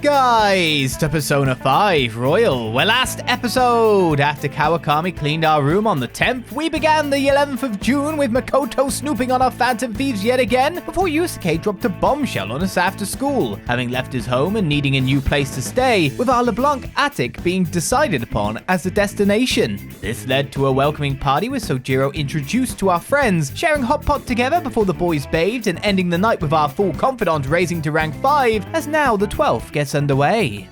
guys, to Persona 5 Royal, where last episode, after Kawakami cleaned our room on the 10th, we began the 11th of June with Makoto snooping on our Phantom Thieves yet again, before Yusuke dropped a bombshell on us after school, having left his home and needing a new place to stay, with our Leblanc attic being decided upon as the destination. This led to a welcoming party with Sojiro introduced to our friends, sharing hot pot together before the boys bathed, and ending the night with our full Confidant raising to rank 5, as now the 12th gets underway.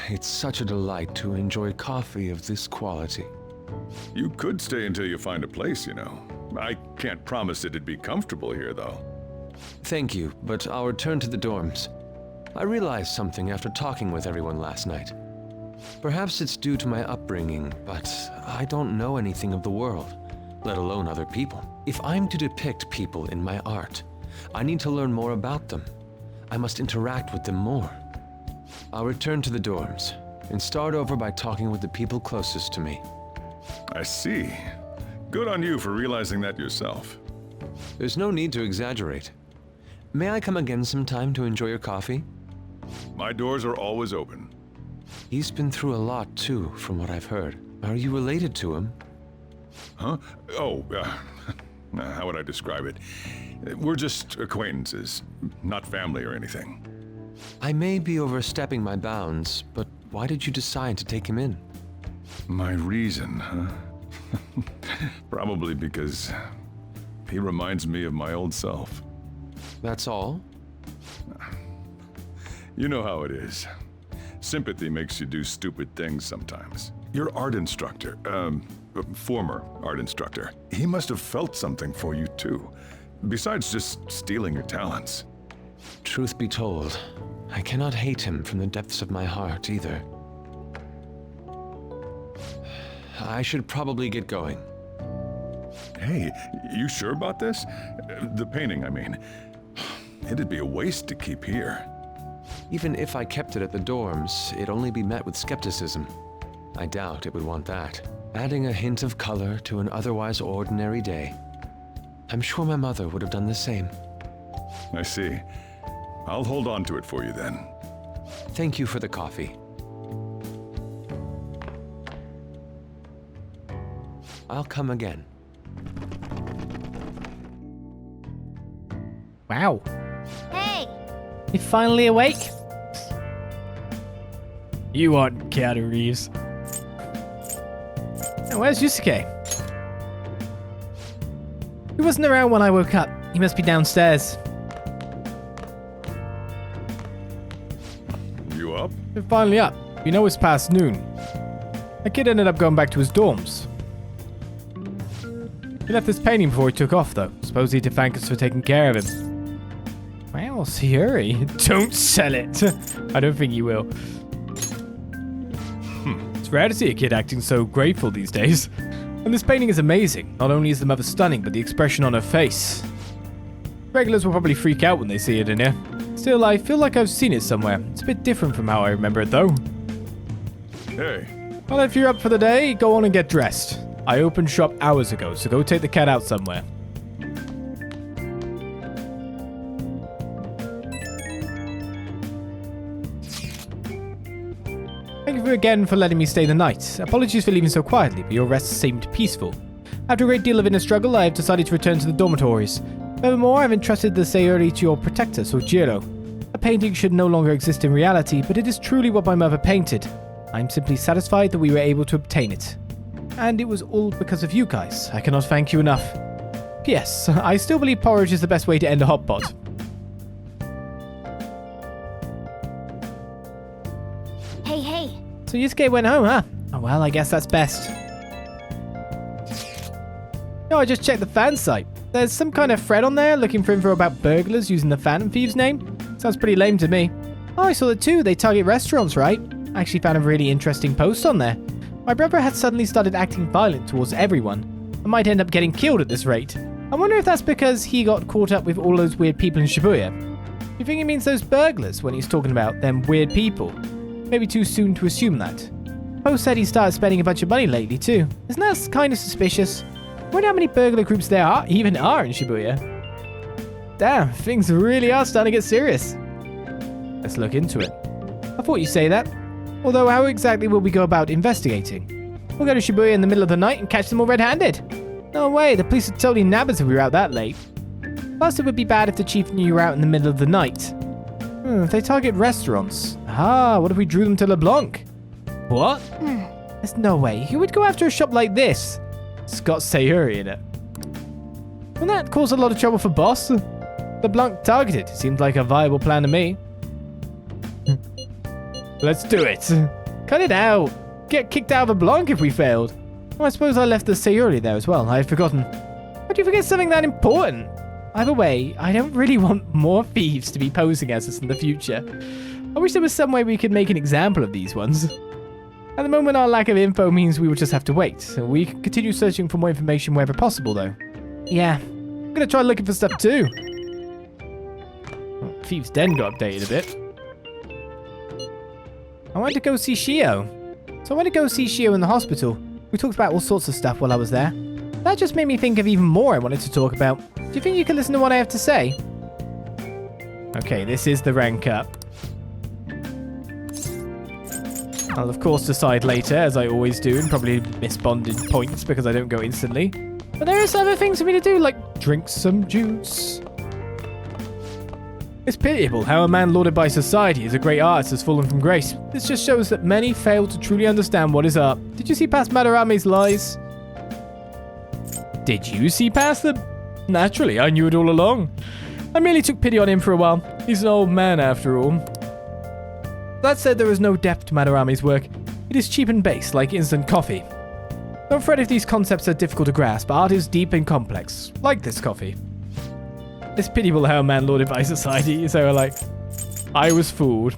It's such a delight to enjoy coffee of this quality. You could stay until you find a place, you know. I can't promise it'd be comfortable here, though. Thank you, but I'll return to the dorms. I realized something after talking with everyone last night. Perhaps it's due to my upbringing, but I don't know anything of the world, let alone other people. If I'm to depict people in my art, I need to learn more about them. I must interact with them more. I'll return to the dorms and start over by talking with the people closest to me. I see. Good on you for realizing that yourself. There's no need to exaggerate. May I come again sometime to enjoy your coffee? My doors are always open. He's been through a lot too, from what I've heard. Are you related to him? Huh? Oh, how would I describe it? We're just acquaintances, not family or anything. I may be overstepping my bounds, but why did you decide to take him in? My reason, huh? Probably because he reminds me of my old self. That's all? You know how it is. Sympathy makes you do stupid things sometimes. Your art instructor, former art instructor, he must have felt something for you too, besides just stealing your talents. Truth be told, I cannot hate him from the depths of my heart either. I should probably get going. Hey, you sure about this? The painting, I mean. It'd be a waste to keep here. Even if I kept it at the dorms, it'd only be met with skepticism. I doubt it would want that. Adding a hint of color to an otherwise ordinary day. I'm sure my mother would have done the same. I see. I'll hold on to it for you then. Thank you for the coffee. I'll come again. Wow. Hey! You finally awake? You aren't Keanu Reeves. Oh, where's Yusuke? He wasn't around when I woke up. He must be downstairs. You up? We're finally up. You know it's past noon. The kid ended up going back to his dorms. He left this painting before he took off, though. Supposedly to thank us for taking care of him. Well, Sayuri, don't sell it. I don't think you will. It's rare to see a kid acting so grateful these days. And this painting is amazing. Not only is the mother stunning, but the expression on her face. Regulars will probably freak out when they see it in here. Still, I feel like I've seen it somewhere. It's a bit different from how I remember it, though. Hey. Well, if you're up for the day, go on and get dressed. I opened shop hours ago, so go take the cat out somewhere. Thank you again for letting me stay the night. Apologies for leaving so quietly, but your rest seemed peaceful. After a great deal of inner struggle, I have decided to return to the dormitories. Furthermore, I've entrusted the Sayuri to your protector, Sojiro. A painting should no longer exist in reality, but it is truly what my mother painted. I'm simply satisfied that we were able to obtain it. And it was all because of you guys. I cannot thank you enough. P.S. I still believe porridge is the best way to end a hot pot. Hey. So Yusuke went home, huh? Oh well, I guess that's best. No, I just checked the fan site. There's some kind of thread on there looking for info about burglars using the Phantom Thieves name. Sounds pretty lame to me. Oh, I saw it too. They target restaurants, right? I actually found a really interesting post on there. My brother had suddenly started acting violent towards everyone. I might end up getting killed at this rate. I wonder if that's because he got caught up with all those weird people in Shibuya. You think he means those burglars when he's talking about them weird people? Maybe too soon to assume that. Poe said he started spending a bunch of money lately too. Isn't that kind of suspicious? I wonder how many burglar groups there even are in Shibuya. Damn, things really are starting to get serious. Let's look into it. I thought you'd say that. Although, how exactly will we go about investigating? We'll go to Shibuya in the middle of the night and catch them all red-handed. No way, the police would totally nab us if we were out that late. Plus, it would be bad if the chief knew you were out in the middle of the night. If they target restaurants. What if we drew them to Leblanc? What? There's no way. Who would go after a shop like this? It's got Sayuri in it. Wouldn't that cause a lot of trouble for boss? Leblanc targeted. Seems like a viable plan to me. Let's do it. Cut it out. Get kicked out of Leblanc if we failed. I suppose I left the Sayuri there as well. I had forgotten. How'd you forget something that important? Either way, I don't really want more thieves to be posing as us in the future. I wish there was some way we could make an example of these ones. At the moment, our lack of info means we will just have to wait. We can continue searching for more information wherever possible, though. Yeah, I'm gonna try looking for stuff too. Thieves' Den got updated a bit. I wanted to go see Shio. So I went to go see Shio in the hospital. We talked about all sorts of stuff while I was there. That just made me think of even more I wanted to talk about. Do you think you can listen to what I have to say? Okay, this is the rank up. I'll of course decide later, as I always do, and probably miss bonded points because I don't go instantly. But there are other things for me to do, like drink some juice. It's pitiable how a man lauded by society as a great artist has fallen from grace. This just shows that many fail to truly understand what is art. Did you see past Madarame's lies? Did you see past them? Naturally, I knew it all along. I merely took pity on him for a while. He's an old man after all. That said, there is no depth to Madarame's work. It is cheap and base, like instant coffee. Don't fret if these concepts are difficult to grasp. Art is deep and complex, like this coffee. It's pitiable how a man lauded by society, so I was fooled.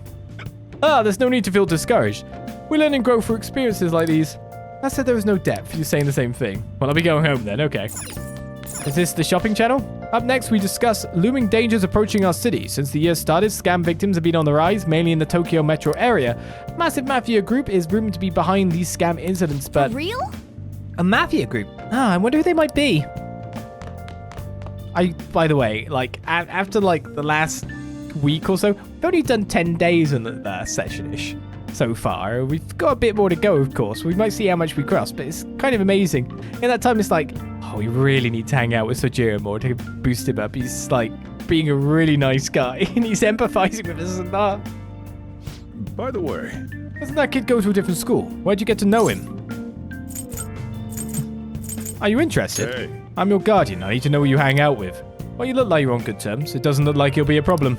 There's no need to feel discouraged. We learn and grow through experiences like these. I said there was no depth. You're saying the same thing. Well, I'll be going home then, okay. Is this the shopping channel? Up next, we discuss looming dangers approaching our city. Since the year started, scam victims have been on the rise, mainly in the Tokyo metro area. A massive mafia group is rumored to be behind these scam incidents, but... For real? A mafia group? I wonder who they might be. By the way, after the last week or so, we've only done 10 days in the session-ish so far. We've got a bit more to go, of course. We might see how much we cross, but it's kind of amazing. In that time, it's we really need to hang out with Sojiro more to boost him up. He's being a really nice guy, and he's empathizing with us and that. By the way, doesn't that kid go to a different school? Where'd you get to know him? Are you interested? Hey. I'm your guardian. I need to know who you hang out with. Well, you look like you're on good terms. It doesn't look like you'll be a problem.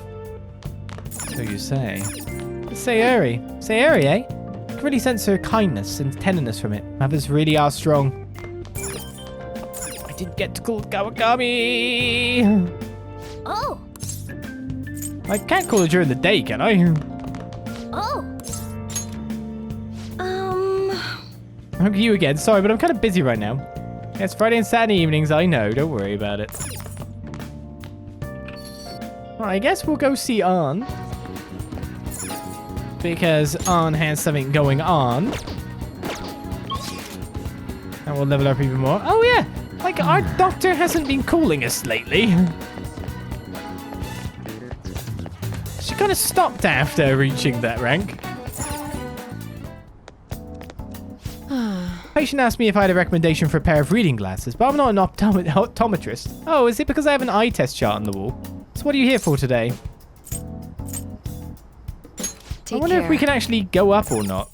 So you say. Sayuri. Sayuri, eh? I can really sense her kindness and tenderness from it. Mothers really are strong. I didn't get to call Kawakami. Oh. I can't call her during the day, can I? Oh. Look at you again. Sorry, but I'm kind of busy right now. Yeah, it's Friday and Saturday evenings, I know. Don't worry about it. Well, I guess we'll go see An. Because An has something going on. And we'll level up even more. Oh, yeah. Our doctor hasn't been calling us lately. She kind of stopped after reaching that rank. Patient asked me if I had a recommendation for a pair of reading glasses, but I'm not an optometrist. Oh, is it because I have an eye test chart on the wall? So what are you here for today? I wonder if we can actually go up or not.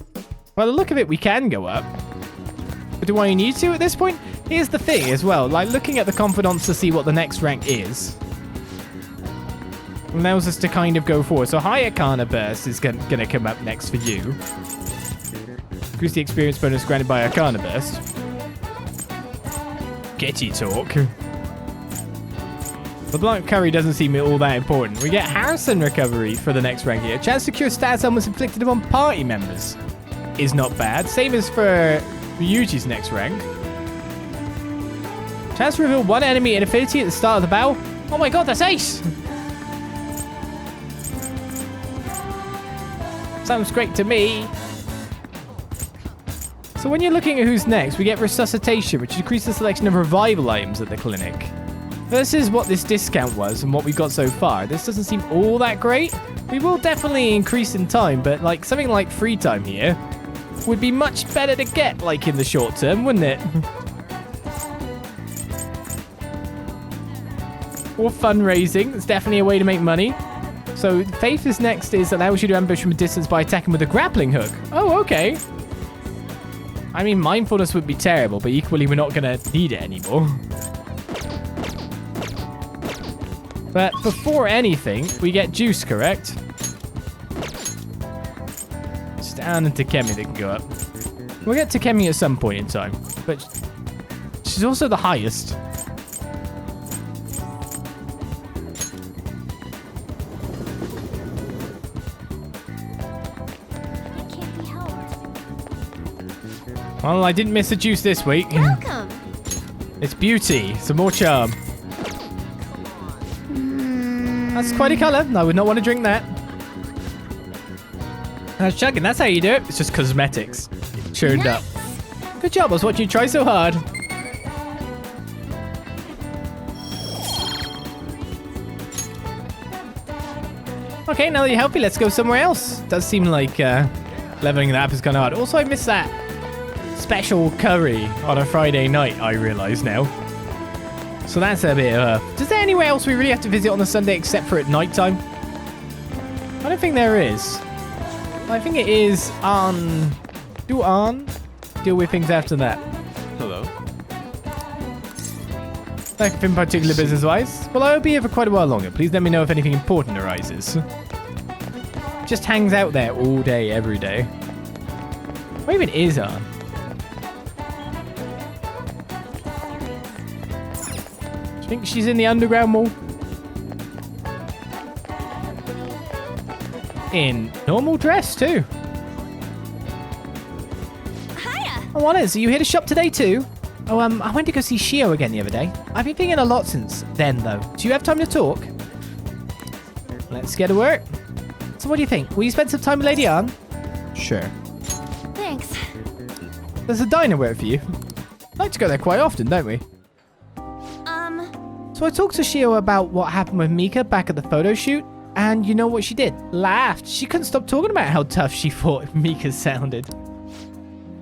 By the look of it, we can go up. But do I need to at this point? Here's the thing as well, looking at the Confidants to see what the next rank is. Allows us to kind of go forward. So High Arcana Burst is going to come up next for you. Increase the experience bonus granted by Arcana Burst. Getty talk. Leblanc Curry doesn't seem all that important. We get Harrison recovery for the next rank here. Chance to cure stats elements inflicted upon party members is not bad. Same as for Ryuji's next rank. Chance to reveal one enemy in affinity at the start of the battle. Oh my god, that's ace! Sounds great to me. So when you're looking at who's next, we get Resuscitation, which increases the selection of revival items at the clinic. versus what this discount was and what we got so far, this doesn't seem all that great. We will definitely increase in time, but like something like free time here would be much better to get, like in the short term, wouldn't it? Or fundraising. It's definitely a way to make money. So Faith is next is allows you to ambush from a distance by attacking with a grappling hook. Oh, okay. I mean, mindfulness would be terrible, but equally we're not going to need it anymore. But before anything, we get juice, correct? It's down into Takemi that can go up. We'll get Takemi at some point in time, but she's also the highest. Well, I didn't miss a juice this week. Welcome. It's beauty. Some more charm. That's quite a colour. I would not want to drink that. That's chugging. That's how you do it. It's just cosmetics. Churned up. Good job. I was watching you try so hard. Okay, now that you're healthy, let's go somewhere else. Does seem like leveling that up is kind of hard. Also, I missed that special curry on a Friday night, I realise now. So that's a bit is there anywhere else we really have to visit on a Sunday except for at night time? I don't think there is. I think it is on... Deal with things after that. Hello. Nothing particular business-wise. Well, I'll be here for quite a while longer. Please let me know if anything important arises. Just hangs out there all day, every day. What even is on? I think she's in the underground mall. In normal dress, too. Hiya. Oh, Honors, are you here to shop today, too? Oh, I went to go see Shio again the other day. I've been thinking a lot since then, though. Do you have time to talk? Let's get to work. So what do you think? Will you spend some time with Lady Anne? Sure. Thanks. There's a diner work for you. I like to go there quite often, don't we? So I talked to Shio about what happened with Mika back at the photo shoot, and you know what she did? Laughed. She couldn't stop talking about how tough she thought Mika sounded.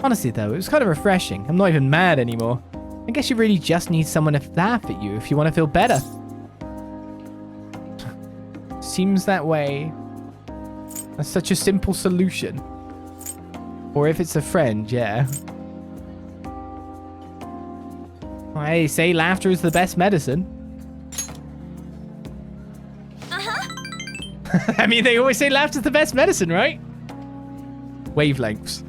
Honestly, though, it was kind of refreshing. I'm not even mad anymore. I guess you really just need someone to laugh at you if you want to feel better. Seems that way. That's such a simple solution. Or if it's a friend, yeah. Hey, say laughter is the best medicine. I mean, they always say laughter's the best medicine, right? Wavelengths.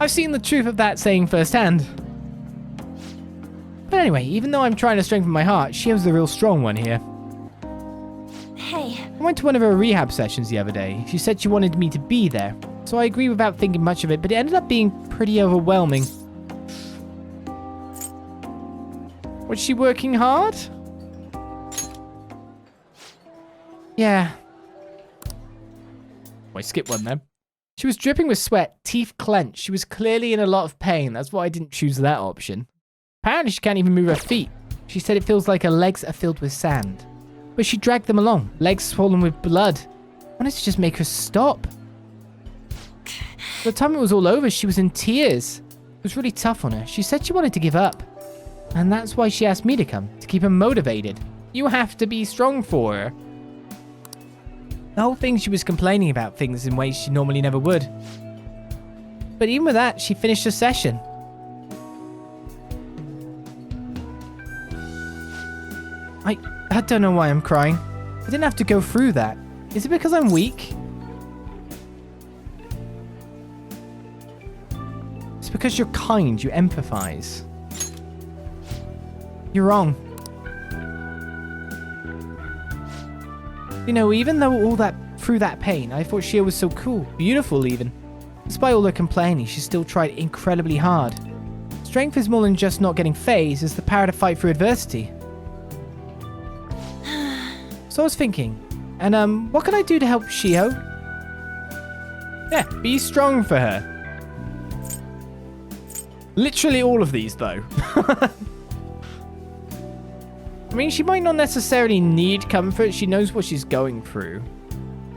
I've seen the truth of that saying firsthand. But anyway, even though I'm trying to strengthen my heart, Shio's the real strong one here. Hey. I went to one of her rehab sessions the other day. She said she wanted me to be there. So I agreed without thinking much of it, but it ended up being pretty overwhelming. Was she working hard? Yeah. I skipped one then. She was dripping with sweat, teeth clenched. She was clearly in a lot of pain. That's why I didn't choose that option. Apparently she can't even move her feet. She said it feels like her legs are filled with sand. But she dragged them along, legs swollen with blood. I wanted to just make her stop. By the time it was all over, she was in tears. It was really tough on her. She said she wanted to give up. And that's why she asked me to come, to keep her motivated. You have to be strong for her. The whole thing, she was complaining about things in ways she normally never would. But even with that, she finished the session. I don't know why I'm crying. I didn't have to go through that. Is it because I'm weak? It's because you're kind, you empathize. You're wrong. You know, even though through that pain, I thought Shio was so cool, beautiful even. Despite all her complaining, she still tried incredibly hard. Strength is more than just not getting phased, it's the power to fight through adversity. So I was thinking, and what can I do to help Shio? Yeah, be strong for her. Literally all of these though. I mean, she might not necessarily need comfort. She knows what she's going through.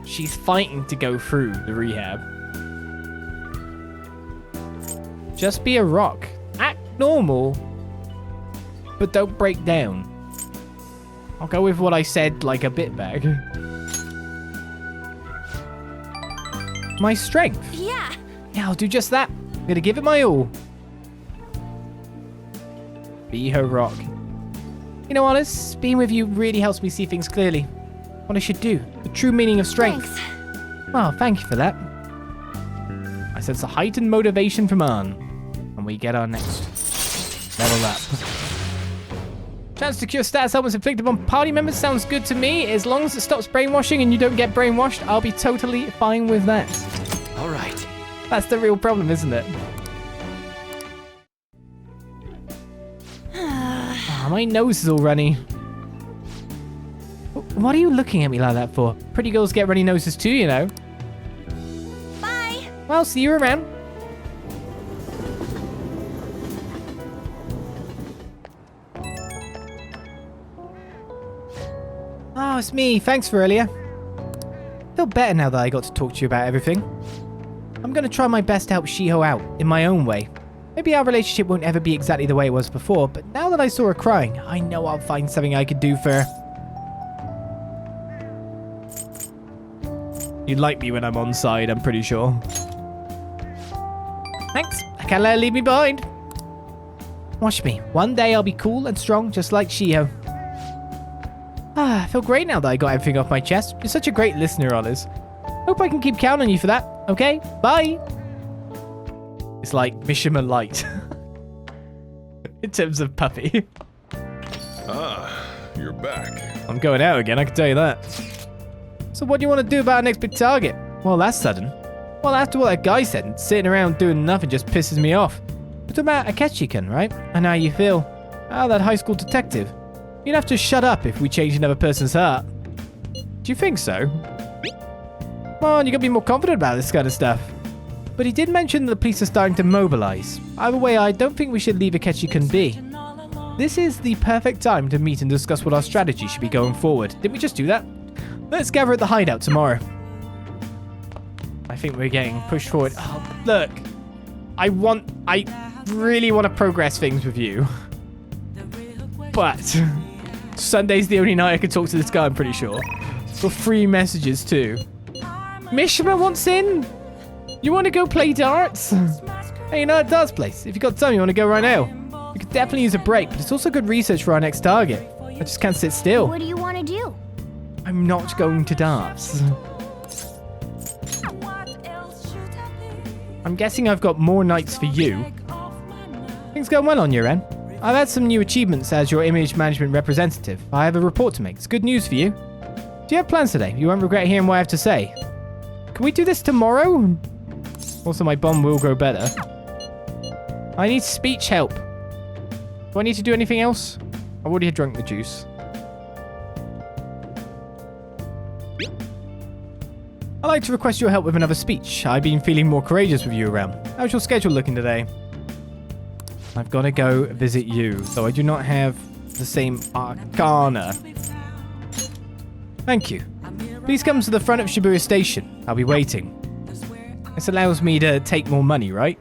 She's fighting to go through the rehab. Just be a rock. Act normal, but don't break down. I'll go with what I said like a bit back. My strength. Yeah. Yeah, I'll do just that. I'm gonna give it my all. Be her rock. You know, Alice, being with you really helps me see things clearly. What I should do. The true meaning of strength. Thanks. Well, thank you for that. I sense a heightened motivation from Anne. And we get our next level up. Chance to cure status ailments inflicted upon party members sounds good to me. As long as it stops brainwashing and you don't get brainwashed, I'll be totally fine with that. All right. That's the real problem, isn't it? My nose is all runny. What are you looking at me like that for? Pretty girls get runny noses too, you know. Bye. Well, see you around. Oh, it's me. Thanks for earlier. I feel better now that I got to talk to you about everything. I'm going to try my best to help Shiho out in my own way. Maybe our relationship won't ever be exactly the way it was before, but now that I saw her crying, I know I'll find something I could do for her. You like me when I'm on side, I'm pretty sure. Thanks. I can't let her leave me behind. Watch me. One day I'll be cool and strong, just like Shiho. I feel great now that I got everything off my chest. You're such a great listener, Oliz. Hope I can keep counting on you for that. Okay? Bye. It's like Mishima Light. In terms of puppy. Ah, you're back. I'm going out again, I can tell you that. So what do you want to do about our next big target? Well, that's sudden. Well, after what that guy said, sitting around doing nothing just pisses me off. It's about Akechi-kun, right? And how you feel. Ah, that high school detective. You'd have to shut up if we changed another person's heart. Do you think so? Come on, you gotta be more confident about this kind of stuff. But he did mention that the police are starting to mobilize. Either way, I don't think we should leave Akechi-kun be. This is the perfect time to meet and discuss what our strategy should be going forward. Didn't we just do that? Let's gather at the hideout tomorrow. I think we're getting pushed forward. Oh, look. I really want to progress things with you. But Sunday's the only night I can talk to this guy, I'm pretty sure. For 3 messages too. Mishima wants in? You want to go play darts? Hey, you know that darts place? If you got time, you want to go right now? We could definitely use a break, but it's also good research for our next target. I just can't sit still. What do you want to do? I'm not going to darts. I'm guessing I've got more nights for you. Things going well on your end. I've had some new achievements as your image management representative. I have a report to make. It's good news for you. Do you have plans today? You won't regret hearing what I have to say. Can we do this tomorrow? Also, my bond will grow better. I need speech help. Do I need to do anything else? I've already drunk the juice. I'd like to request your help with another speech. I've been feeling more courageous with you around. How's your schedule looking today? I've got to go visit you, though I do not have the same arcana. Thank you. Please come to the front of Shibuya Station. I'll be waiting. This allows me to take more money, right?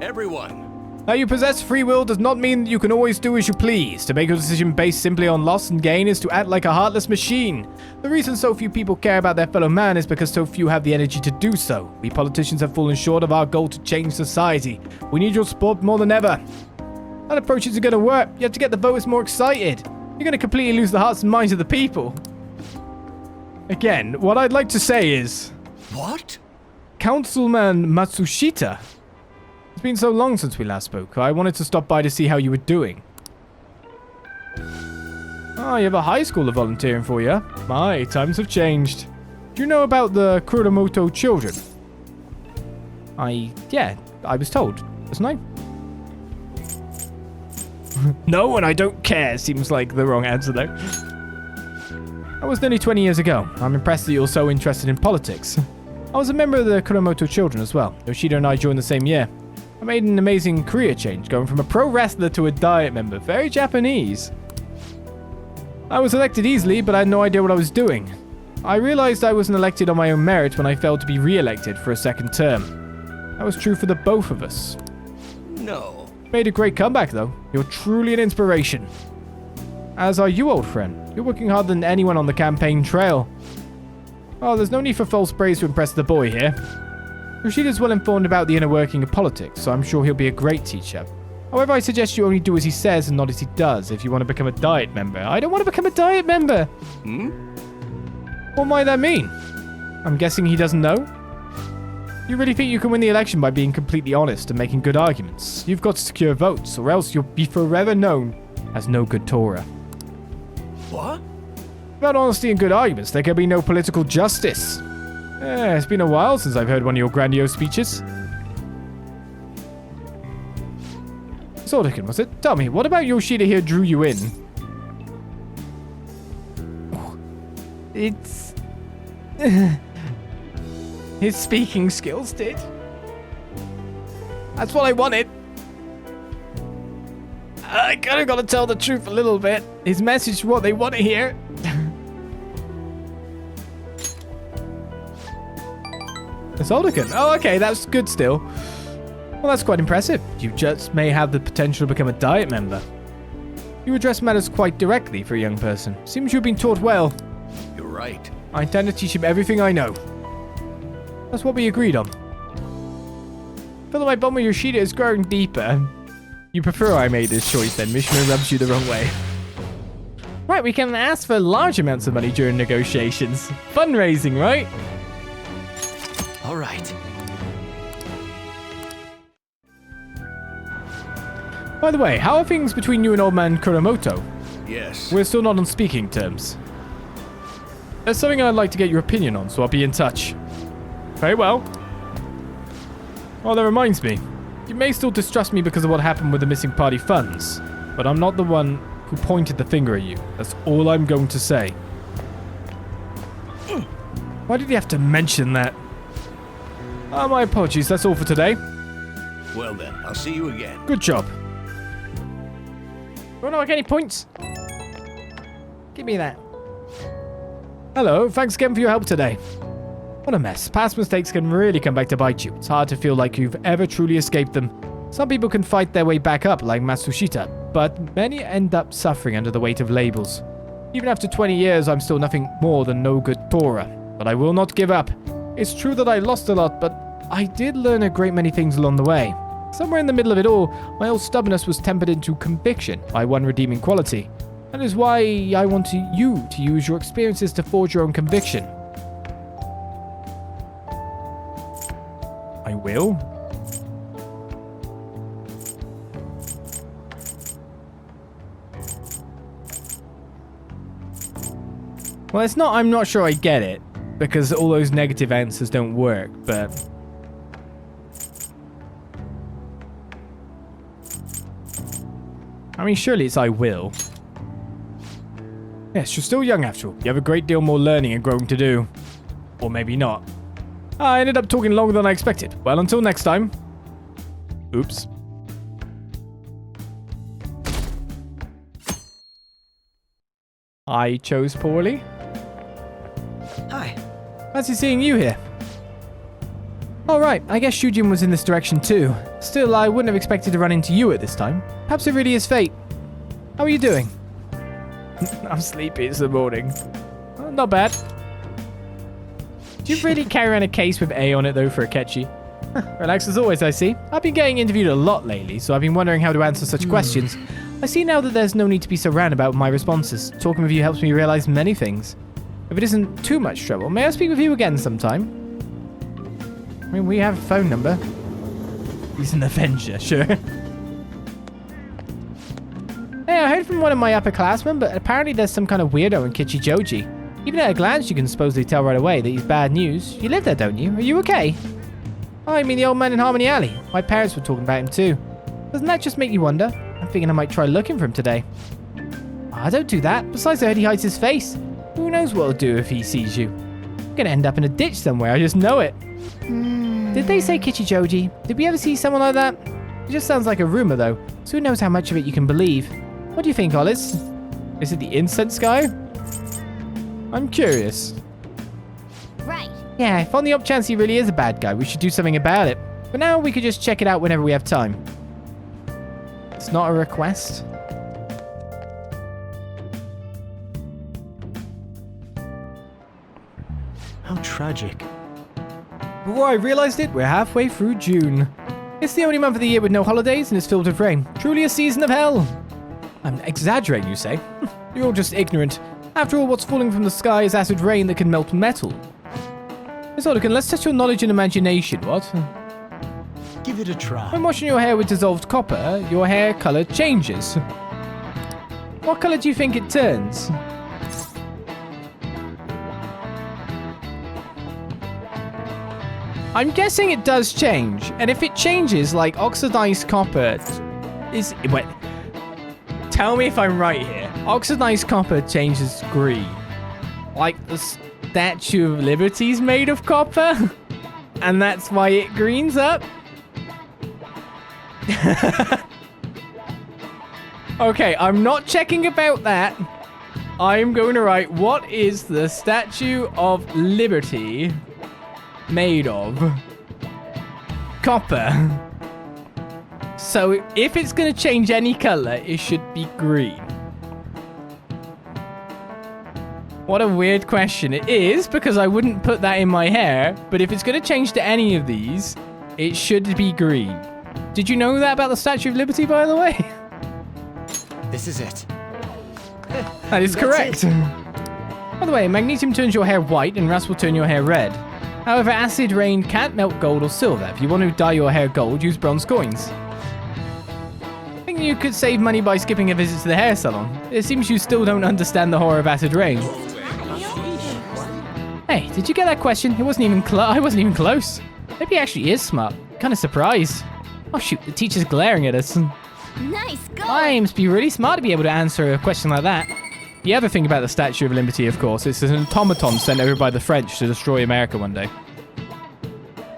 Everyone. That you possess free will does not mean that you can always do as you please. To make a decision based simply on loss and gain is to act like a heartless machine. The reason so few people care about their fellow man is because so few have the energy to do so. We politicians have fallen short of our goal to change society. We need your support more than ever. That approach isn't going to work. You have to get the voters more excited. You're going to completely lose the hearts and minds of the people. Again, what I'd like to say is... What? Councilman Matsushita. It's been so long since we last spoke. I wanted to stop by to see how you were doing. Oh, you have a high schooler volunteering for you. My, times have changed. Do you know about the Kuromoto children? Yeah, I was told, wasn't I? No, and I don't care, seems like the wrong answer though. That was nearly 20 years ago. I'm impressed that you're so interested in politics. I was a member of the Kuromoto children as well. Yoshida and I joined the same year. I made an amazing career change, going from a pro wrestler to a diet member. Very Japanese. I was elected easily, but I had no idea what I was doing. I realized I wasn't elected on my own merit when I failed to be re-elected for a second term. That was true for the both of us. No. Made a great comeback, though. You're truly an inspiration. As are you, old friend. You're working harder than anyone on the campaign trail. Oh, there's no need for false praise to impress the boy here. Yoshida's well informed about the inner working of politics, so I'm sure he'll be a great teacher. However, I suggest you only do as he says and not as he does if you want to become a Diet member. I don't want to become a Diet member! What might that mean? I'm guessing he doesn't know? You really think you can win the election by being completely honest and making good arguments? You've got to secure votes, or else you'll be forever known as no good Torah. What? Without honesty and good arguments, there can be no political justice. It's been a while since I've heard one of your grandiose speeches. Sordican, was it? Tell me, what about Yoshida here drew you in? It's... His speaking skills did. That's what I wanted. I kind of got to tell the truth a little bit. His message is what they want to hear. A Soldican. Oh, okay, that's good still. Well, that's quite impressive. You just may have the potential to become a Diet member. You address matters quite directly for a young person. Seems you've been taught well. You're right. I intend to teach him everything I know. That's what we agreed on. I feel that my bond with Yoshida is growing deeper. You prefer I made this choice then. Mishima rubs you the wrong way. Right, we can ask for large amounts of money during negotiations. Fundraising, right? All right. By the way, how are things between you and old man Kuramoto? Yes. We're still not on speaking terms. There's something I'd like to get your opinion on, so I'll be in touch. Very well. Oh, that reminds me. You may still distrust me because of what happened with the missing party funds, but I'm not the one who pointed the finger at you. That's all I'm going to say. Why did you have to mention that? Oh, my apologies. That's all for today. Well then, I'll see you again. Good job. Want to make any points? Give me that. Hello. Thanks again for your help today. What a mess. Past mistakes can really come back to bite you. It's hard to feel like you've ever truly escaped them. Some people can fight their way back up, like Matsushita, but many end up suffering under the weight of labels. Even after 20 years, I'm still nothing more than no good Torah. But I will not give up. It's true that I lost a lot, but I did learn a great many things along the way. Somewhere in the middle of it all, my old stubbornness was tempered into conviction by one redeeming quality. That is why I want you to use your experiences to forge your own conviction. I will. Well, it's not, I'm not sure I get it, because all those negative answers don't work, but... I mean, surely it's I will. Yes, you're still young after all. You have a great deal more learning and growing to do. Or maybe not. I ended up talking longer than I expected. Well, until next time. Oops. I chose poorly. Hi. Fancy seeing you here. Alright, I guess Shujin was in this direction too. Still, I wouldn't have expected to run into you at this time. Perhaps it really is fate. How are you doing? I'm sleepy, it's the morning. Oh, not bad. Do you really carry around a case with A on it though for Akechi? Relax as always, I see. I've been getting interviewed a lot lately, so I've been wondering how to answer such questions. I see now that there's no need to be so roundabout with my responses. Talking with you helps me realize many things. If it isn't too much trouble, may I speak with you again sometime? I mean, we have a phone number. He's an Avenger, sure. Hey, I heard from one of my upperclassmen, but apparently there's some kind of weirdo in Kichijoji. Even at a glance, you can supposedly tell right away that he's bad news. You live there, don't you? Are you okay? Oh, I mean the old man in Harmony Alley. My parents were talking about him too. Doesn't that just make you wonder? I'm thinking I might try looking for him today. Oh, don't do that. Besides, I heard he hides his face. Who knows what he'll do if he sees you? I'm gonna end up in a ditch somewhere, I just know it. Did they say Kichijoji? Did we ever see someone like that? It just sounds like a rumor though, so who knows how much of it you can believe. What do you think, Oliz? Is it the incense guy? I'm curious. Right. Yeah, if on the off chance he really is a bad guy, we should do something about it. But now we could just check it out whenever we have time. It's not a request. How tragic. Before I realized it, we're halfway through June. It's the only month of the year with no holidays and it's filled with rain. Truly a season of hell. I'm exaggerating, you say? You're all just ignorant. After all, what's falling from the sky is acid rain that can melt metal. Miss Olican, let's test your knowledge and imagination, what? Give it a try. When washing your hair with dissolved copper, your hair color changes. What color do you think it turns? I'm guessing it does change, and if it changes like oxidized copper is... Wait. Tell me if I'm right here. Oxidized copper changes green. Like the Statue of Liberty's made of copper? And that's why it greens up? Okay, I'm not checking about that. I'm going to write, what is the Statue of Liberty made of? Copper. So if it's going to change any color, it should be green. What a weird question. It is, because I wouldn't put that in my hair, but if it's going to change to any of these, it should be green. Did you know that about the Statue of Liberty, by the way? This is it. That is correct. By the way, magnesium turns your hair white and rust will turn your hair red. However, acid rain can't melt gold or silver. If you want to dye your hair gold, use bronze coins. I think you could save money by skipping a visit to the hair salon. It seems you still don't understand the horror of acid rain. Hey, did you get that question? It wasn't even I wasn't even close. Maybe he actually is smart. Kind of surprised. Oh shoot, the teacher's glaring at us. Nice go. I must be really smart to be able to answer a question like that. The other thing about the Statue of Liberty, of course, is an automaton sent over by the French to destroy America one day.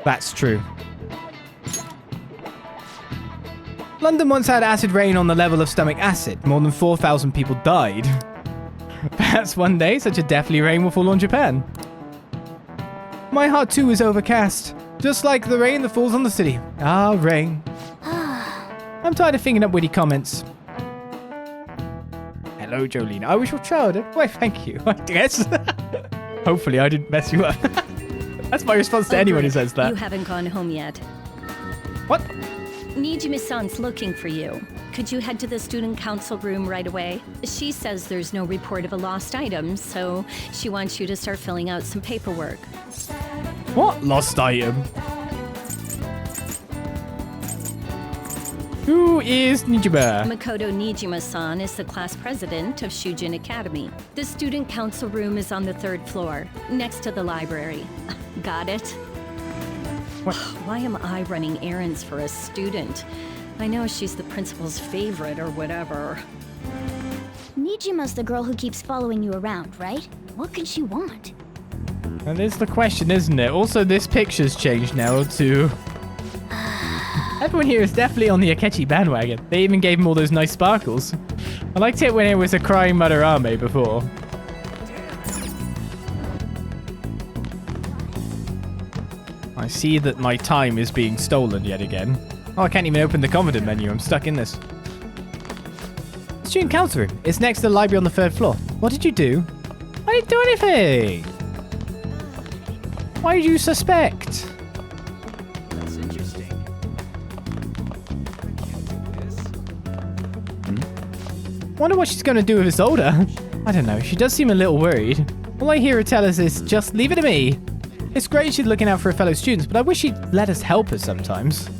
That's true. London once had acid rain on the level of stomach acid. More than 4,000 people died. Perhaps one day such a deathly rain will fall on Japan. My heart too is overcast, just like the rain that falls on the city. Ah, rain. I'm tired of thinking up witty comments. Hello, Jolene. I was your child. Why, thank you, I guess. Hopefully I didn't mess you up. That's my response to anyone who says that. You haven't gone home yet. What? Nijima-san's looking for you. Could you head to the student council room right away? She says there's no report of a lost item, so she wants you to start filling out some paperwork. What lost item? Who is Nijima? Makoto Nijima-san is the class president of Shujin Academy. The student council room is on the 3rd floor, next to the library. Got it? What? Why am I running errands for a student? I know she's the principal's favorite or whatever. Nijima's the girl who keeps following you around, right? What could she want? That is the question, isn't it? Also, this picture's changed now to... Everyone here is definitely on the Akechi bandwagon. They even gave him all those nice sparkles. I liked it when it was a crying Madarame before. I see that my time is being stolen yet again. Oh, I can't even open the Confidant menu. I'm stuck in this. Student council room. It's next to the library on the 3rd floor. What did you do? I didn't do anything. Why did you suspect? That's interesting. Wonder what she's going to do with Isolde. I don't know. She does seem a little worried. All I hear her tell us is, just leave it to me. It's great she's looking out for her fellow students, but I wish she'd let us help her sometimes.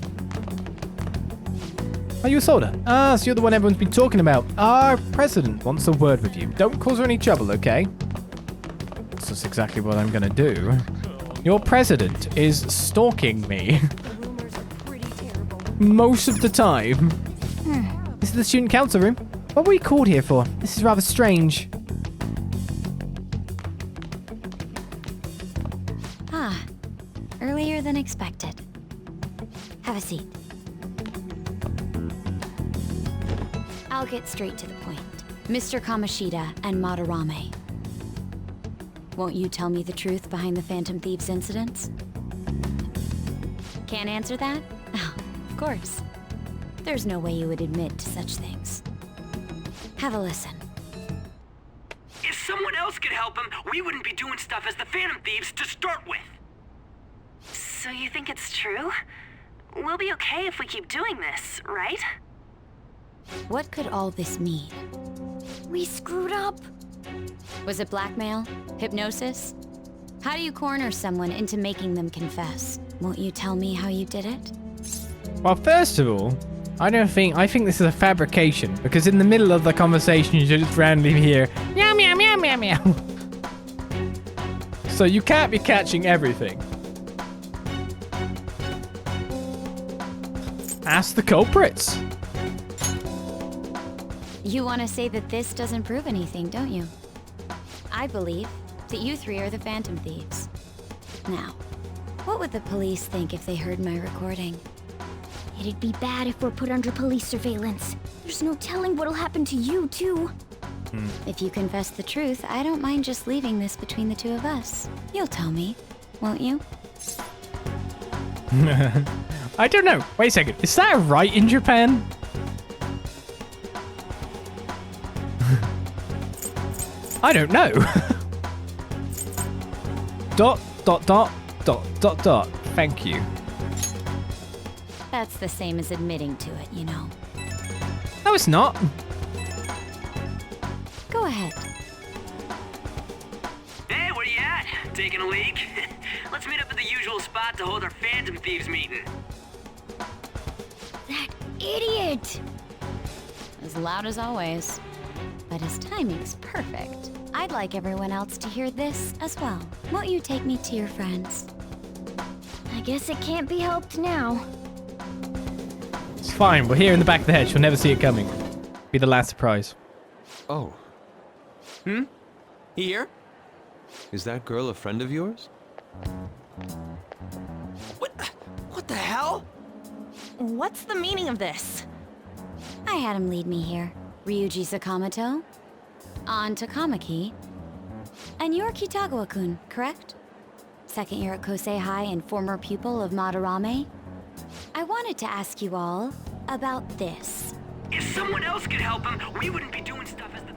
Are you Isolde? Ah, so you're the one everyone's been talking about. Our president wants a word with you. Don't cause her any trouble, okay? That's exactly what I'm going to do. Your president is stalking me. Most of the time. This is the student council room. What were we called here for? This is rather strange. Ah, earlier than expected. Have a seat. I'll get straight to the point. Mr. Kamoshida and Madarame. Won't you tell me the truth behind the Phantom Thieves incidents? Can't answer that? Oh, of course. There's no way you would admit to such things. Have a listen. If someone else could help him, we wouldn't be doing stuff as the Phantom Thieves to start with. So you think it's true? We'll be okay if we keep doing this, right? What could all this mean? We screwed up. Was it blackmail? Hypnosis? How do you corner someone into making them confess? Won't you tell me how you did it? Well, first of all, I think this is a fabrication, because in the middle of the conversation you just randomly hear meow meow meow meow meow. So you can't be catching everything. Ask the culprits. You want to say that this doesn't prove anything, don't you? I believe that you three are the Phantom Thieves. Now, what would the police think if they heard my recording? It'd be bad if we're put under police surveillance. There's no telling what'll happen to you, too. If you confess the truth, I don't mind just leaving this between the two of us. You'll tell me, won't you? I don't know. Wait a second. Is that right in Japan? I don't know. Dot, dot, dot, dot, dot, dot. Thank you. That's the same as admitting to it, you know. No, it's not. Go ahead. Hey, where you at? Taking a leak? Let's meet up at the usual spot to hold our Phantom Thieves meeting. That idiot! As loud as always. But his timing's perfect. I'd like everyone else to hear this as well. Won't you take me to your friends? I guess it can't be helped now. It's fine. We're here in the back of the head. She'll never see it coming. Be the last surprise. Oh, Here? is that girl a friend of yours? What the hell? What's the meaning of this? I had him lead me here. Ryuji Sakamoto, on to Kamaki, and you're Kitagawa-kun, correct? Second year at Kosei High and former pupil of Madarame. I wanted to ask you all about this. If someone else could help him, we wouldn't be doing stuff as the...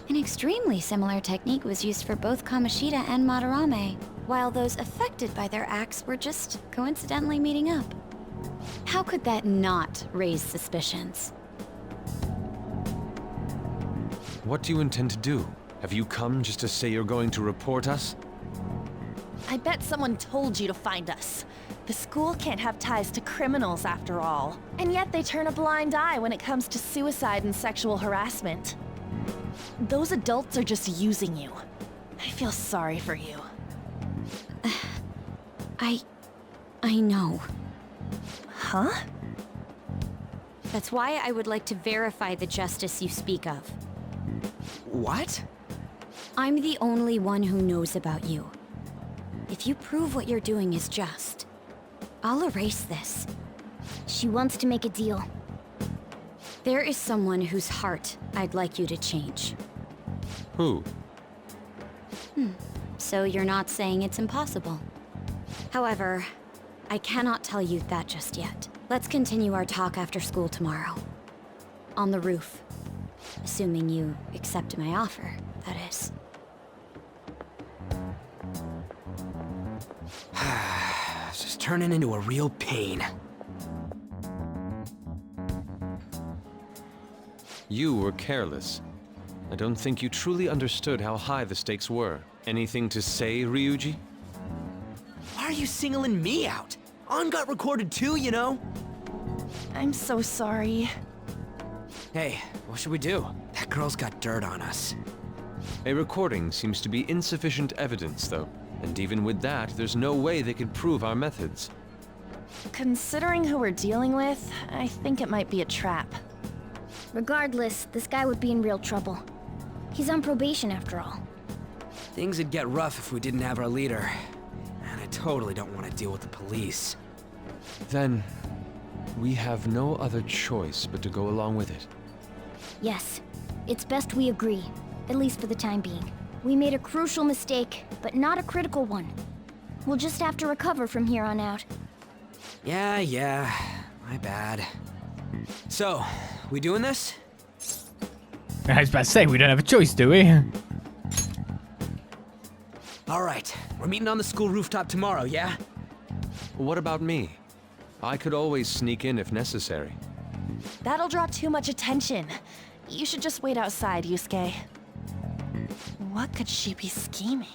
An extremely similar technique was used for both Kamoshida and Madarame, while those affected by their acts were just coincidentally meeting up. How could that not raise suspicions? What do you intend to do? Have you come just to say you're going to report us? I bet someone told you to find us. The school can't have ties to criminals after all. And yet they turn a blind eye when it comes to suicide and sexual harassment. Those adults are just using you. I feel sorry for you. I know. Huh? That's why I would like to verify the justice you speak of. What? I'm the only one who knows about you. If you prove what you're doing is just, I'll erase this. She wants to make a deal. There is someone whose heart I'd like you to change. Who? So you're not saying it's impossible. However, I cannot tell you that just yet. Let's continue our talk after school tomorrow. On the roof. Assuming you accept my offer, that is. It's just turning into a real pain. You were careless. I don't think you truly understood how high the stakes were. Anything to say, Ryuji? Why are you singling me out? On got recorded too, you know? I'm so sorry. Hey, what should we do? That girl's got dirt on us. A recording seems to be insufficient evidence, though. And even with that, there's no way they could prove our methods. Considering who we're dealing with, I think it might be a trap. Regardless, this guy would be in real trouble. He's on probation after all. Things would get rough if we didn't have our leader. And I totally don't want to deal with the police. Then, We have no other choice but to go along with it. Yes, it's best we agree, at least for the time being. We made a crucial mistake, but not a critical one. We'll just have to recover from here on out. Yeah, my bad. So, we doing this? I was about to say, we don't have a choice, do we? Alright, we're meeting on the school rooftop tomorrow, yeah? What about me? I could always sneak in if necessary. That'll draw too much attention. You should just wait outside, Yusuke. What could she be scheming?